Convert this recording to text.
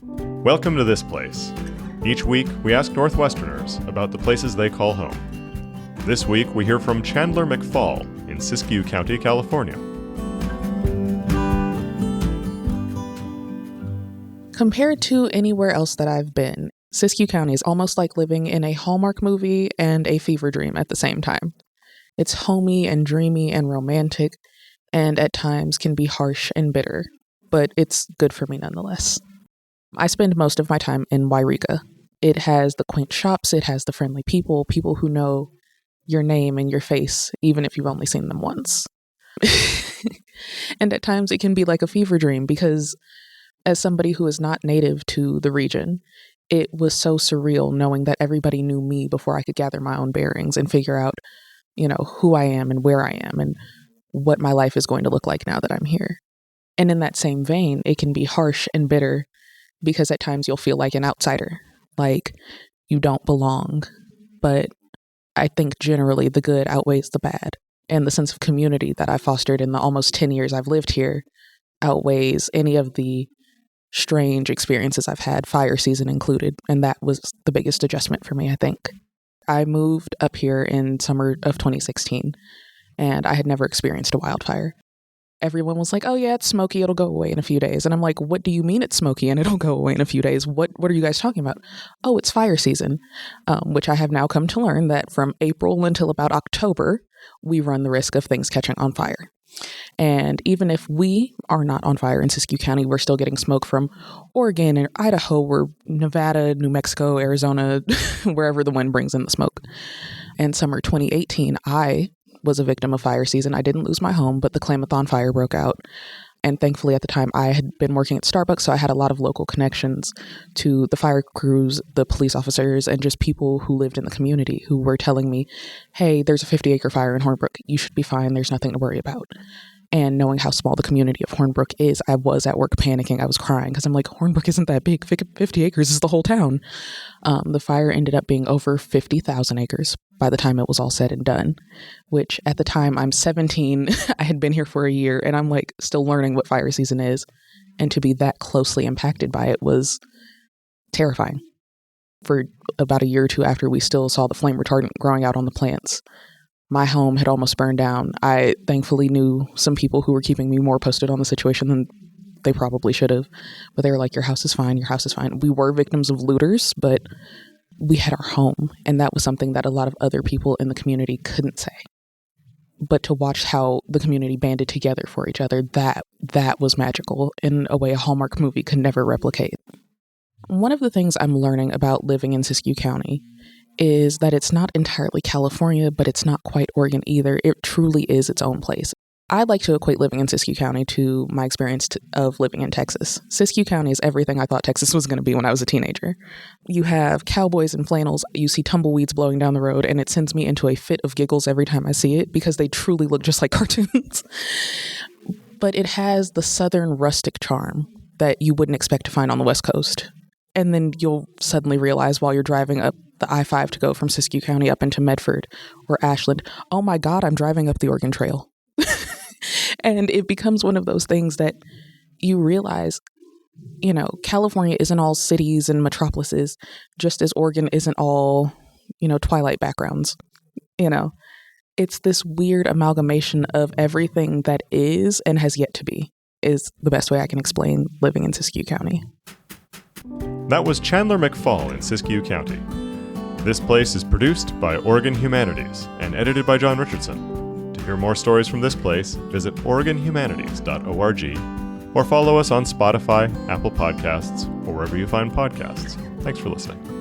Welcome to This Place. Each week, we ask Northwesterners about the places they call home. This week, we hear from Chandler McFall in Siskiyou County, California. Compared to anywhere else that I've been, Siskiyou County is almost like living in a Hallmark movie and a fever dream at the same time. It's homey and dreamy and romantic, and at times can be harsh and bitter, but it's good for me nonetheless. I spend most of my time in Wairika. It has the quaint shops, it has the friendly people who know your name and your face, even if you've only seen them once. And at times it can be like a fever dream because as somebody who is not native to the region, it was so surreal knowing that everybody knew me before I could gather my own bearings and figure out, who I am and where I am and what my life is going to look like now that I'm here. And in that same vein, it can be harsh and bitter because at times you'll feel like an outsider, like you don't belong. But I think generally the good outweighs the bad. And the sense of community that I fostered in the almost 10 years I've lived here outweighs any of the strange experiences I've had, fire season included. And that was the biggest adjustment for me, I think. I moved up here in summer of 2016, and I had never experienced a wildfire. Everyone was like, oh yeah, it's smoky, it'll go away in a few days. And I'm like, what do you mean it's smoky and it'll go away in a few days? What are you guys talking about? Oh, it's fire season, which I have now come to learn that from April until about October, we run the risk of things catching on fire. And even if we are not on fire in Siskiyou County, we're still getting smoke from Oregon and Idaho, or Nevada, New Mexico, Arizona, wherever the wind brings in the smoke. And summer 2018, I was a victim of fire season. I didn't lose my home, but the Klamathon fire broke out. And thankfully at the time I had been working at Starbucks, so I had a lot of local connections to the fire crews, the police officers, and just people who lived in the community who were telling me, hey, there's a 50-acre fire in Hornbrook. You should be fine. There's nothing to worry about. And knowing how small the community of Hornbrook is, I was at work panicking. I was crying because I'm like, Hornbrook isn't that big. 50 acres is the whole town. The fire ended up being over 50,000 acres by the time it was all said and done, which at the time I'm 17. I had been here for a year and I'm like still learning what fire season is. And to be that closely impacted by it was terrifying. For about a year or two after, we still saw the flame retardant growing out on the plants. My home had almost burned down. I thankfully knew some people who were keeping me more posted on the situation than they probably should have. But they were like, your house is fine, your house is fine. We were victims of looters, but we had our home. And that was something that a lot of other people in the community couldn't say. But to watch how the community banded together for each other, that was magical in a way a Hallmark movie could never replicate. One of the things I'm learning about living in Siskiyou County is that it's not entirely California, but it's not quite Oregon either. It truly is its own place. I like to equate living in Siskiyou County to my experience of living in Texas. Siskiyou County is everything I thought Texas was going to be when I was a teenager. You have cowboys in flannels, you see tumbleweeds blowing down the road, and it sends me into a fit of giggles every time I see it because they truly look just like cartoons. But it has the southern rustic charm that you wouldn't expect to find on the West Coast. And then you'll suddenly realize while you're driving up the I-5 to go from Siskiyou County up into Medford or Ashland, oh my God, I'm driving up the Oregon Trail. And it becomes one of those things that you realize, California isn't all cities and metropolises, just as Oregon isn't all, Twilight backgrounds. It's this weird amalgamation of everything that is and has yet to be, is the best way I can explain living in Siskiyou County. That was Chandler McFall in Siskiyou County. This Place is produced by Oregon Humanities and edited by John Richardson. To hear more stories from This Place, visit OregonHumanities.org or follow us on Spotify, Apple Podcasts, or wherever you find podcasts. Thanks for listening.